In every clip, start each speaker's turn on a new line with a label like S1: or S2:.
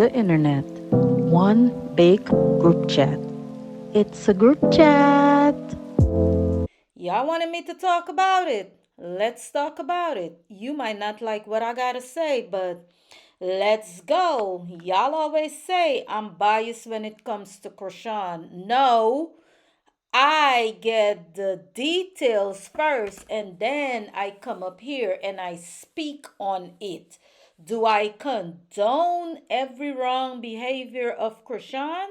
S1: the internet. One big group chat. It's a group chat.
S2: Y'all wanted me to talk about it. Let's talk about it. You might not like what I gotta say, but let's go. Y'all always say I'm biased when it comes to Chrisean. No, I get the details first and then I come up here and I speak on it. Do I condone every wrong behavior of Chrisean?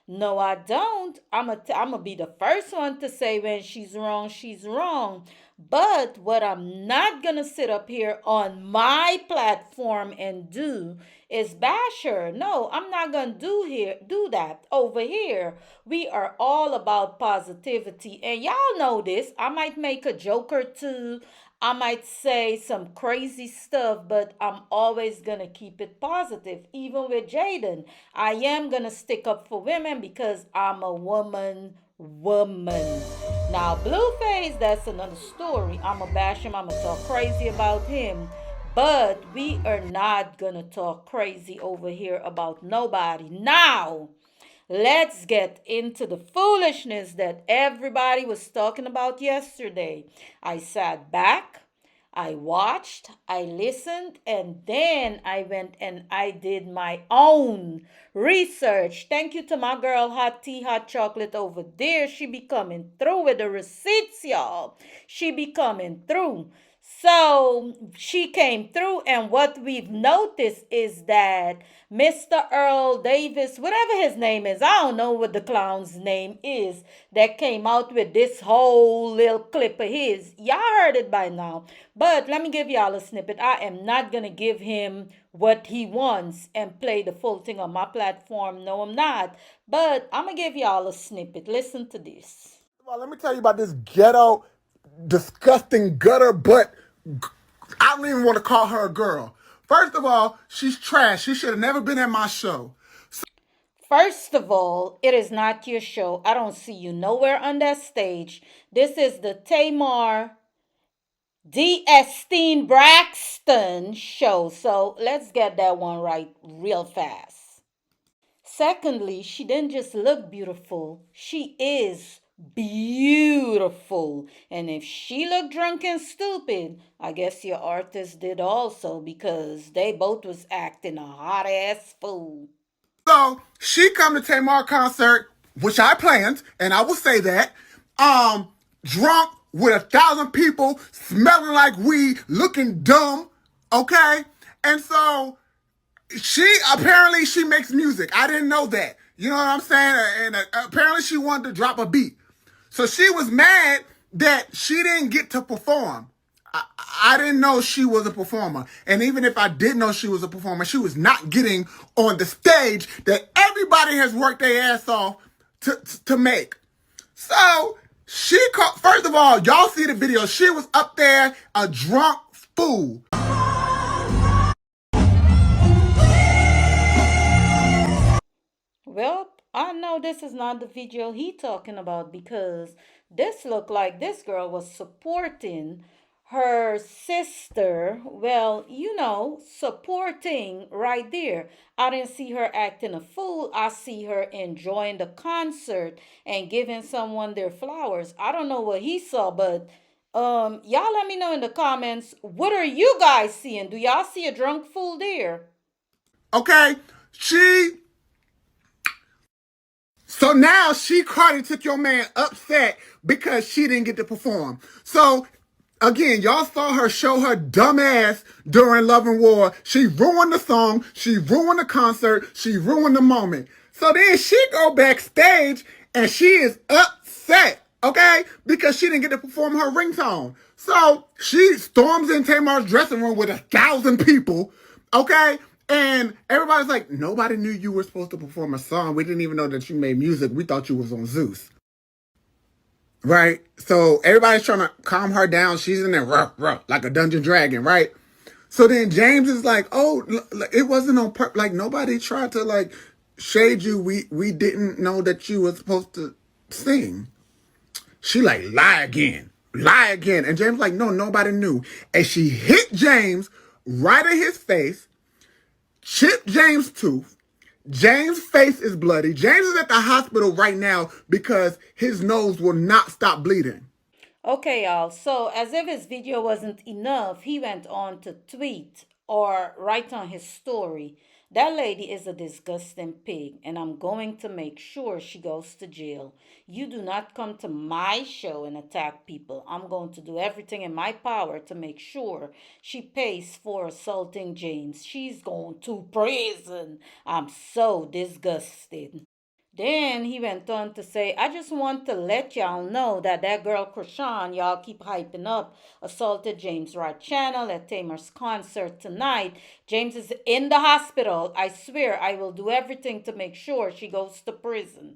S2: No, I don't. I'm gonna be the first one to say when she's wrong, she's wrong. But what I'm not gonna sit up here on my platform and do is bash her. No, I'm not gonna do that over here. We are all about positivity, and y'all know this. I might make a joke or two. I might say some crazy stuff, but I'm always gonna keep it positive. Even with Jaden, I am gonna stick up for women because I'm a woman. Now, Blueface, that's another story. I'ma bash him, I'ma talk crazy about him. But we are not gonna talk crazy over here about nobody. Now, let's get into the foolishness that everybody was talking about yesterday. I sat back, I watched, I listened, and then I went and I did my own research. Thank you to my girl Hot Tea, Hot Chocolate over there. She be coming through with the receipts, y'all. She be coming through. So she came through, and what we've noticed is that Mr. Earl Davis, whatever his name is, I don't know what the clown's name is, that came out with this whole little clip of his. Y'all heard it by now. But let me give y'all a snippet. I am not going to give him what he wants and play the full thing on my platform. No, I'm not. But I'm going to give y'all a snippet. Listen to this.
S3: Well, let me tell you about this ghetto, disgusting gutter butt. I don't even want to call her a girl. First of all, she's trash. She should have never been at my show.
S2: First of all, it is not your show. I don't see you nowhere on that stage. This is the Tamar D. Estine Braxton show. So let's get that one right real fast. Secondly, she didn't just look beautiful, she is beautiful. And if she looked drunk and stupid, I guess your artist did also because they both was acting a hot ass fool.
S3: So she come to Tamar concert, which I planned, and I will say that, drunk with 1,000 people, smelling like weed, looking dumb, okay? And so apparently she makes music. I didn't know that. You know what I'm saying? And apparently she wanted to drop a beat. So she was mad that she didn't get to perform. I didn't know she was a performer. And even if I did know she was a performer, she was not getting on the stage that everybody has worked their ass off to make. So she called, first of all, y'all see the video. She was up there, a drunk fool.
S2: Well, I know this is not the video he talking about because this looked like this girl was supporting her sister. Well, supporting right there. I didn't see her acting a fool. I see her enjoying the concert and giving someone their flowers. I don't know what he saw, but y'all let me know in the comments, what are you guys seeing? Do y'all see a drunk fool there?
S3: Okay, so now Cardi took your man upset because she didn't get to perform. So again, y'all saw her show her dumb ass during Love and War. She ruined the song, she ruined the concert, she ruined the moment. So then she go backstage and she is upset, okay? Because she didn't get to perform her ringtone. So she storms in Tamar's dressing room with 1,000 people, okay? And everybody's like, nobody knew you were supposed to perform a song. We didn't even know that you made music. We thought you was on Zeus. Right? So everybody's trying to calm her down. She's in there rough, like a dungeon dragon, right? So then James is like, oh, it wasn't on purpose. Like, nobody tried to, like, shade you. We didn't know that you were supposed to sing. She like, lie again. And James like, no, nobody knew. And she hit James right in his face, chipped James' tooth, James' face is bloody. James is at the hospital right now because his nose will not stop bleeding.
S2: Okay, y'all. So, as if his video wasn't enough, he went on to tweet or write on his story. That lady is a disgusting pig, and I'm going to make sure she goes to jail. You do not come to my show and attack people. I'm going to do everything in my power to make sure she pays for assaulting James. She's going to prison. I'm so disgusted. Then he went on to say, I just want to let y'all know that that girl Chrisean, y'all keep hyping up, assaulted James Right Channel at Tamar's concert tonight. James is in the hospital. I swear I will do everything to make sure she goes to prison.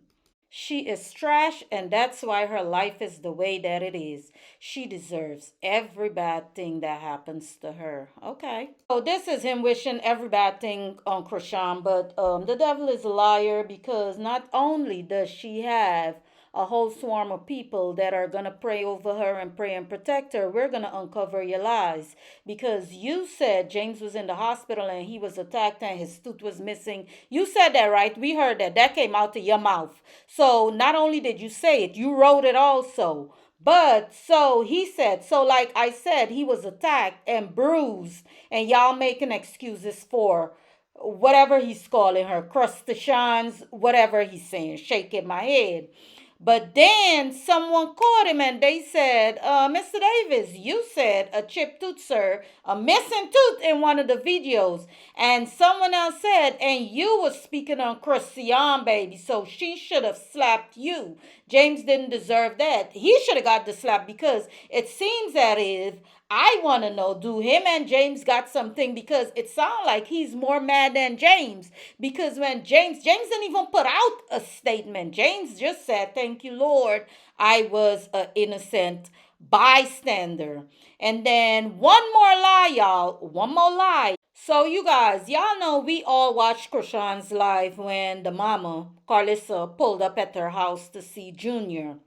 S2: She is trash, and that's why her life is the way that it is. She deserves every bad thing that happens to her. Okay. So this is him wishing every bad thing on Chrisean, but the devil is a liar because not only does she have a whole swarm of people that are going to pray over her and pray and protect her, we're going to uncover your lies because you said James was in the hospital and he was attacked and his tooth was missing. You said that, right? We heard that. That came out of your mouth. So not only did you say it, you wrote it also. But so he said, so like I said, he was attacked and bruised, and y'all making excuses for whatever he's calling her, crustaceans, whatever he's saying, shaking my head. But then someone caught him and they said, Mr. Davis, you said a chipped tooth, sir, a missing tooth in one of the videos. And someone else said, and you were speaking on Chrisean, baby, so she should have slapped you. James didn't deserve that. He should have got the slap because it seems that if I want to know, do him and James got something? Because it sounds like he's more mad than James. Because when James didn't even put out a statement. James just said, thank you, Lord, I was an innocent bystander. And then one more lie, y'all. One more lie. So you guys, y'all know we all watched Chrisean's live when the mama, Carlissa, pulled up at her house to see Junior.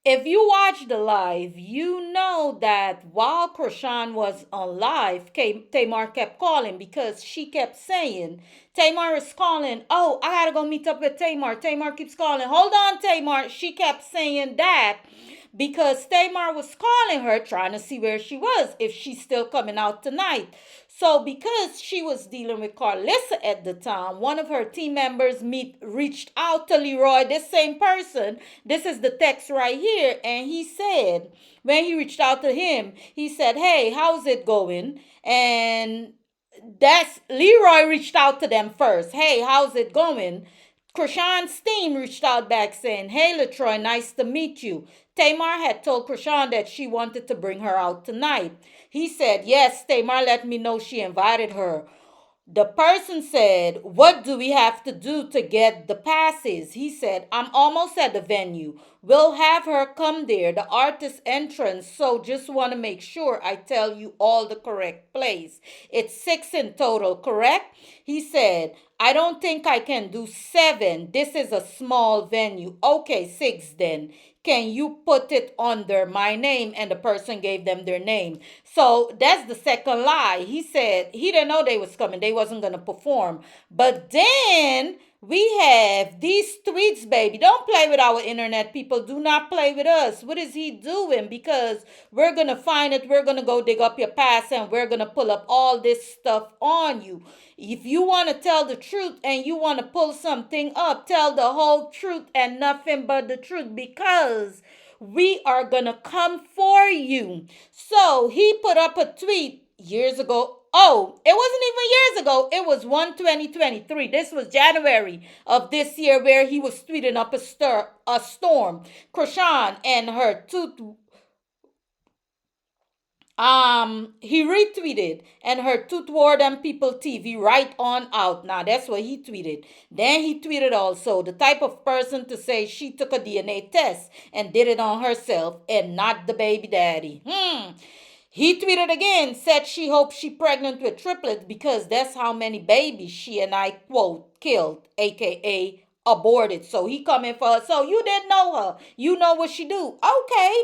S2: If you watch the live, you know that while Chrisean was on live, Tamar kept calling because she kept saying, Tamar is calling. Oh, I gotta go meet up with Tamar. Tamar keeps calling. Hold on, Tamar. She kept saying that because Tamar was calling her, trying to see where she was, if she's still coming out tonight. So because she was dealing with Carlissa at the time, one of her team members reached out to Leroy, this same person. This is the text right here. And he said, when he reached out to him, he said, hey, how's it going? And that's Leroy reached out to them first. Hey, how's it going? Chrisean's team reached out back saying, hey, LaTroy, nice to meet you. Tamar had told Chrisean that she wanted to bring her out tonight. He said, yes, Tamar let me know she invited her. The person said, what do we have to do to get the passes? He said, I'm almost at the venue. We'll have her come there, the artist entrance. So just want to make sure I tell you all the correct place. It's 6 in total, correct? He said, I don't think I can do 7. This is a small venue. Okay, 6 then. Can you put it under my name? And the person gave them their name. So that's the second lie. He said he didn't know they was coming. They wasn't going to perform. But then we have these tweets, baby. Don't play with our internet, people. Do not play with us. What is he doing? Because we're going to find it. We're going to go dig up your past and we're going to pull up all this stuff on you. If you want to tell the truth and you want to pull something up, tell the whole truth and nothing but the truth, because we are going to come for you. So he put up a tweet years ago. Oh, it wasn't even years ago. It was 1/2023. This was January of this year where he was tweeting up a storm. Chrisean and her he retweeted and her tooth ward and people TV right on out. Now that's what he tweeted. Then he tweeted also the type of person to say she took a DNA test and did it on herself and not the baby daddy. He tweeted again, said she hopes she pregnant with triplets because that's how many babies she and I, quote, killed, aka aborted. So he coming for her. So you didn't know her. You know what she do. Okay.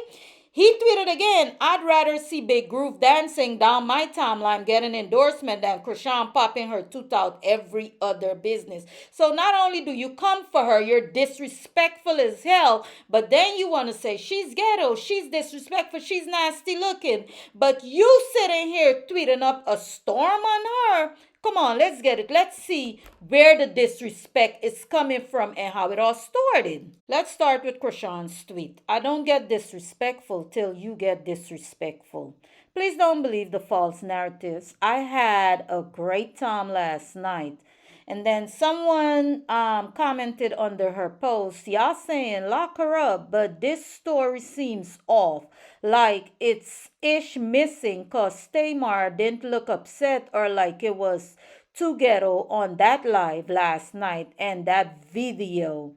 S2: He tweeted again, I'd rather see Big Groove dancing down my timeline get an endorsement than Chrisean popping her tooth out every other business. So not only do you come for her, you're disrespectful as hell, but then you want to say she's ghetto, she's disrespectful, she's nasty looking. But you sitting here tweeting up a storm on her. Come on, let's get it. Let's see where the disrespect is coming from and how it all started. Let's start with Chrisean's tweet. I don't get disrespectful till you get disrespectful. Please don't believe the false narratives. I had a great time last night. And then someone commented under her post, y'all saying lock her up, but this story seems off. Like it's ish missing because Tamar didn't look upset or like it was too ghetto on that live last night and that video.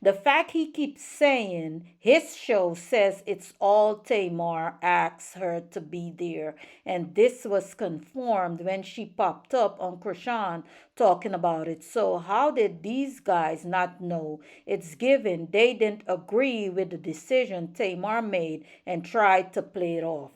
S2: The fact he keeps saying his show says it's all Tamar asks her to be there. And this was confirmed when she popped up on Chrisean talking about it. So how did these guys not know? It's given they didn't agree with the decision Tamar made and tried to play it off.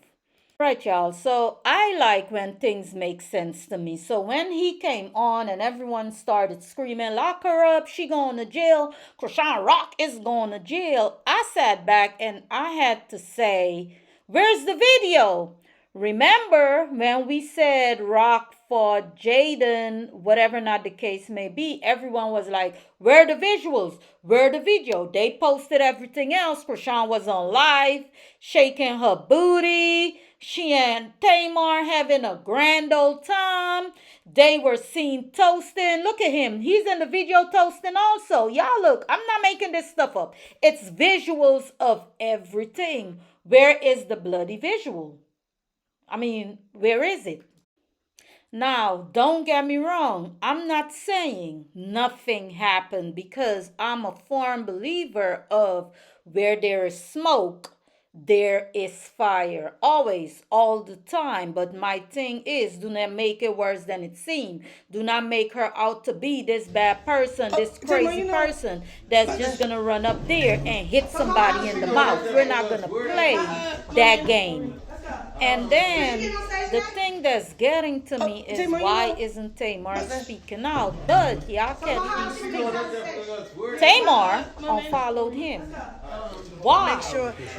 S2: Right, y'all. So I like when things make sense to me. So when he came on and everyone started screaming, lock her up, she going to jail, ChriseanRock is going to jail, I sat back and I had to say, where's the video? Remember when we said Rock for Jaden, whatever not the case may be, everyone was like, where are the visuals? Where the video? They posted everything else. Chrisean was on live, shaking her booty. She and Tamar having a grand old time. They were seen toasting. Look at him. He's in the video toasting also. Y'all look, I'm not making this stuff up. It's visuals of everything. Where is the bloody visual? I mean, where is it? Now, don't get me wrong. I'm not saying nothing happened because I'm a firm believer of where there is smoke, there is fire. Always, all the time. But my thing is, do not make it worse than it seems. Do not make her out to be this bad person, this crazy person that's just going to run up there and hit somebody in the mouth. We're not going to play that game. And then the thing that's getting to me is why isn't Tamar speaking out? But y'all catch these things. Tamar unfollowed him. Why?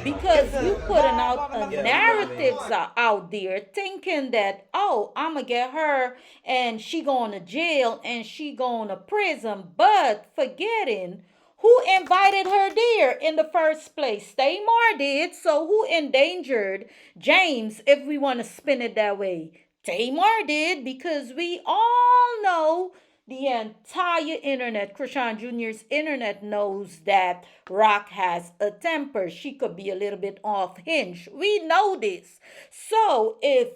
S2: Because you putting out narratives out there thinking that, oh, I'ma get her and she going to jail and she going to prison, but forgetting who invited her there in the first place? Tamar did. So who endangered James, if we want to spin it that way? Tamar did, because we all know the entire internet, Chrisean Jr.'s internet, knows that Rock has a temper. She could be a little bit off hinge. We know this. So if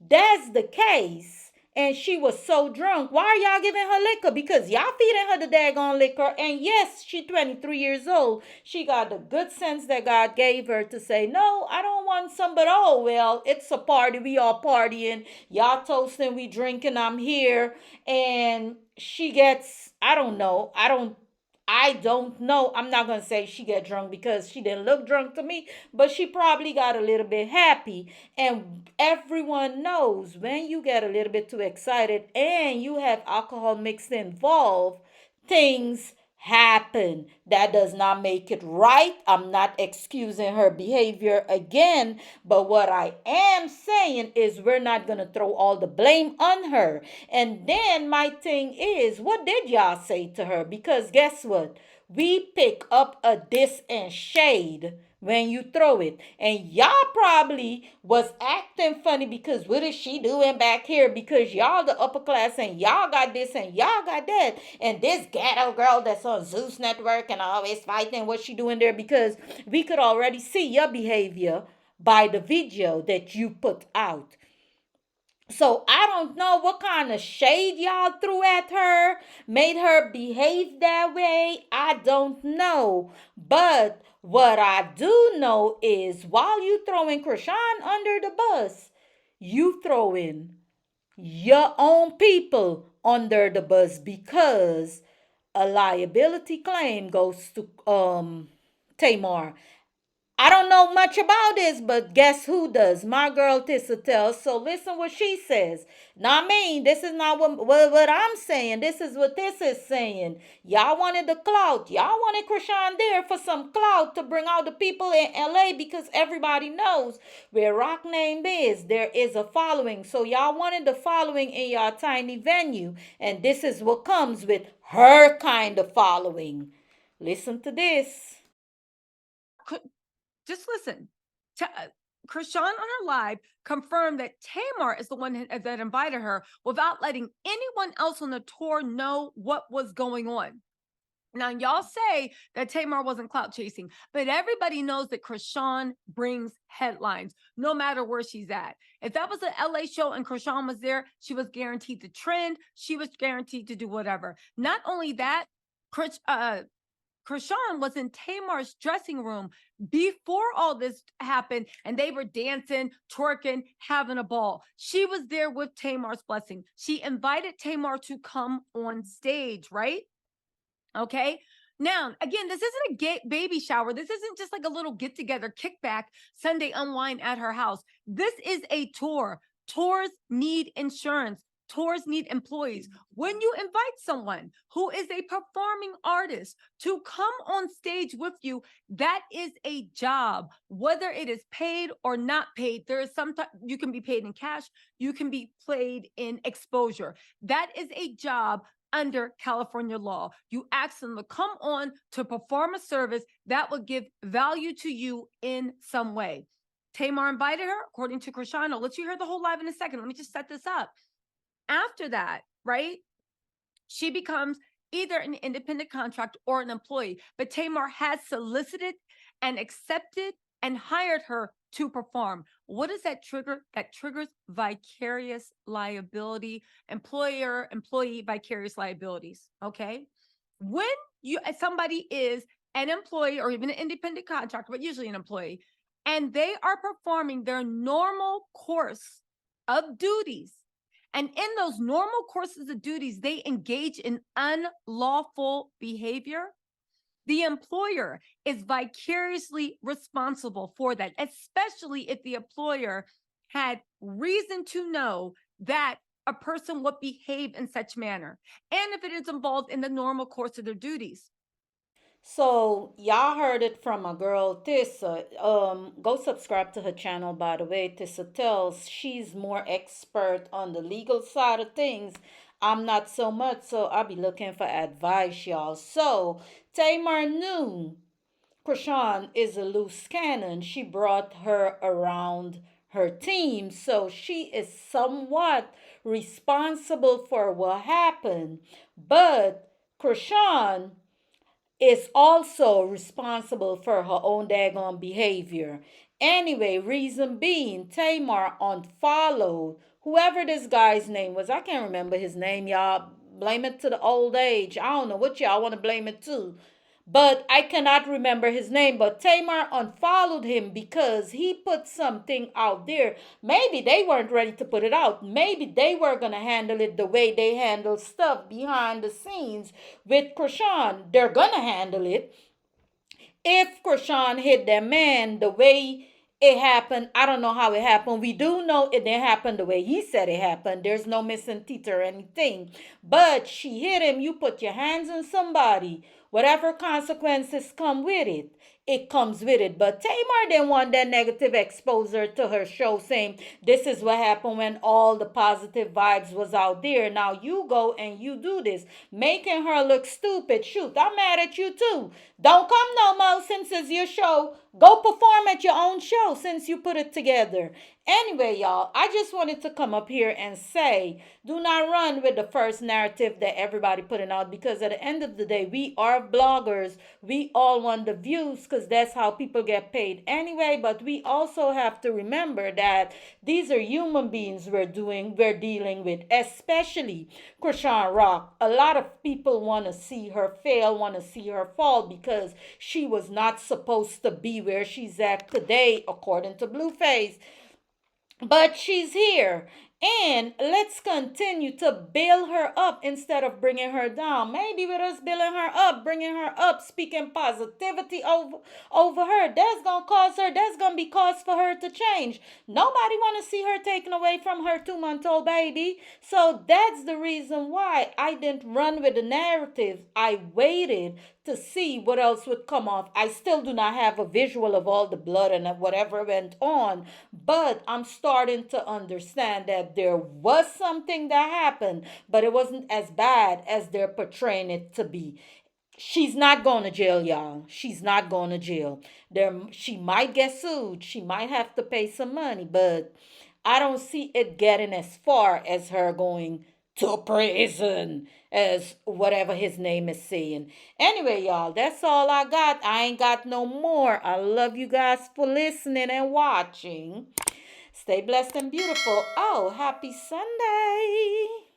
S2: that's the case, and she was so drunk, why are y'all giving her liquor? Because y'all feeding her the daggone liquor. And yes, she 23 years old. She got the good sense that God gave her to say, no, I don't want some, but oh, well, it's a party. We all partying. Y'all toasting, we drinking, I'm here. And she gets, I don't know. I don't know. I'm not going to say she got drunk because she didn't look drunk to me, but she probably got a little bit happy. And everyone knows when you get a little bit too excited and you have alcohol mixed involved, things happen. That does not make it right. I'm not excusing her behavior again, but what I am saying is we're not going to throw all the blame on her. And then my thing is, what did y'all say to her? Because guess what? We pick up a diss and shade when you throw it. And y'all probably was acting funny because what is she doing back here? Because y'all the upper class and y'all got this and y'all got that. And this ghetto girl that's on Zeus Network and always fighting, what she doing there? Because we could already see your behavior by the video that you put out. So I don't know what kind of shade y'all threw at her, made her behave that way. I don't know. But what I do know is while you throwing Chrisean under the bus, you throwing your own people under the bus because a liability claim goes to Tamar. I don't know much about this, but guess who does? My girl Tissa tells. So listen what she says. Not me. This is not what I'm saying. This is what this is saying. Y'all wanted the clout. Y'all wanted Chrisean there for some clout to bring out the people in LA because everybody knows where Rock name is. There is a following. So y'all wanted the following in your tiny venue. And this is what comes with her kind of following. Listen to this.
S4: Just listen. Chrisean on her live confirmed that Tamar is the one that invited her without letting anyone else on the tour know what was going on. Now, y'all say that Tamar wasn't clout chasing, but everybody knows that Chrisean brings headlines no matter where she's at. If that was an LA show and Chrisean was there, she was guaranteed to trend. She was guaranteed to do whatever. Not only that, Chrisean was in Tamar's dressing room before all this happened, and they were dancing, twerking, having a ball. She was there with Tamar's blessing. She invited Tamar to come on stage, right? Okay. Now, again, this isn't a baby shower. This isn't just like a little get together, kickback, Sunday unwind at her house. This is a tour. Tours need insurance. Tours need employees. When you invite someone who is a performing artist to come on stage with you, that is a job, whether it is paid or not paid. There is sometimes you can be paid in cash, you can be paid in exposure. That is a job under California law. You ask them to come on to perform a service that will give value to you in some way. Tamar invited her, according to Chrisean. I'll let you hear the whole live in a second. Let me just set this up. After that, right, she becomes either an independent contractor or an employee. But Tamar has solicited and accepted and hired her to perform. What does that trigger? That triggers vicarious liability, employee vicarious liabilities. Okay. When somebody is an employee or even an independent contractor, but usually an employee, and they are performing their normal course of duties, and in those normal courses of duties, they engage in unlawful behavior, the employer is vicariously responsible for that, especially if the employer had reason to know that a person would behave in such manner, and if it is involved in the normal course of their duties.
S2: So y'all heard it from my girl Tissa. Go subscribe to her channel, by the way. Tissa tells she's more expert on the legal side of things. I'm not so much, so I'll be looking for advice, y'all. So Tamar knew Chrisean is a loose cannon. She brought her around her team, so she is somewhat responsible for what happened. But Chrisean is also responsible for her own daggone behavior. Anyway, reason being, Tamar unfollowed whoever this guy's name was. I can't remember his name, y'all. Blame it to the old age. I don't know what y'all want to blame it to. But I cannot remember his name. But Tamar unfollowed him because he put something out there. Maybe they weren't ready to put it out. Maybe they were going to handle it the way they handle stuff behind the scenes with Chrisean. They're going to handle it. If Chrisean hit that man the way it happened, I don't know how it happened. We do know it didn't happen the way he said it happened. There's no missing teeth or anything. But she hit him. You put your hands on somebody. Whatever consequences come with it, it comes with it. But Tamar didn't want that negative exposure to her show saying this is what happened when all the positive vibes was out there. Now you go and you do this, making her look stupid. Shoot, I'm mad at you too. Don't come no more since it's your show. Go perform at your own show since you put it together. Anyway, y'all, I just wanted to come up here and say, do not run with the first narrative that everybody putting out, because at the end of the day, we are bloggers. We all want the views because that's how people get paid anyway. But we also have to remember that these are human beings we're dealing with, especially ChriseanRock. A lot of people want to see her fail, want to see her fall because she was not supposed to be where she's at today, according to Blueface. But she's here. And let's continue to build her up instead of bringing her down. Maybe with us building her up, bringing her up, speaking positivity over her, that's gonna be cause for her to change. Nobody want to see her taken away from her 2-month-old baby. So that's the reason why I didn't run with the narrative. I waited to see what else would come off. I still do not have a visual of all the blood and whatever went on, but I'm starting to understand that there was something that happened, but it wasn't as bad as they're portraying it to be. She's not going to jail, y'all. She's not going to jail. She might get sued. She might have to pay some money, but I don't see it getting as far as her going to prison, as whatever his name is saying. Anyway, y'all, that's all I got. I ain't got no more. I love you guys for listening and watching. Stay blessed and beautiful. Oh, happy Sunday.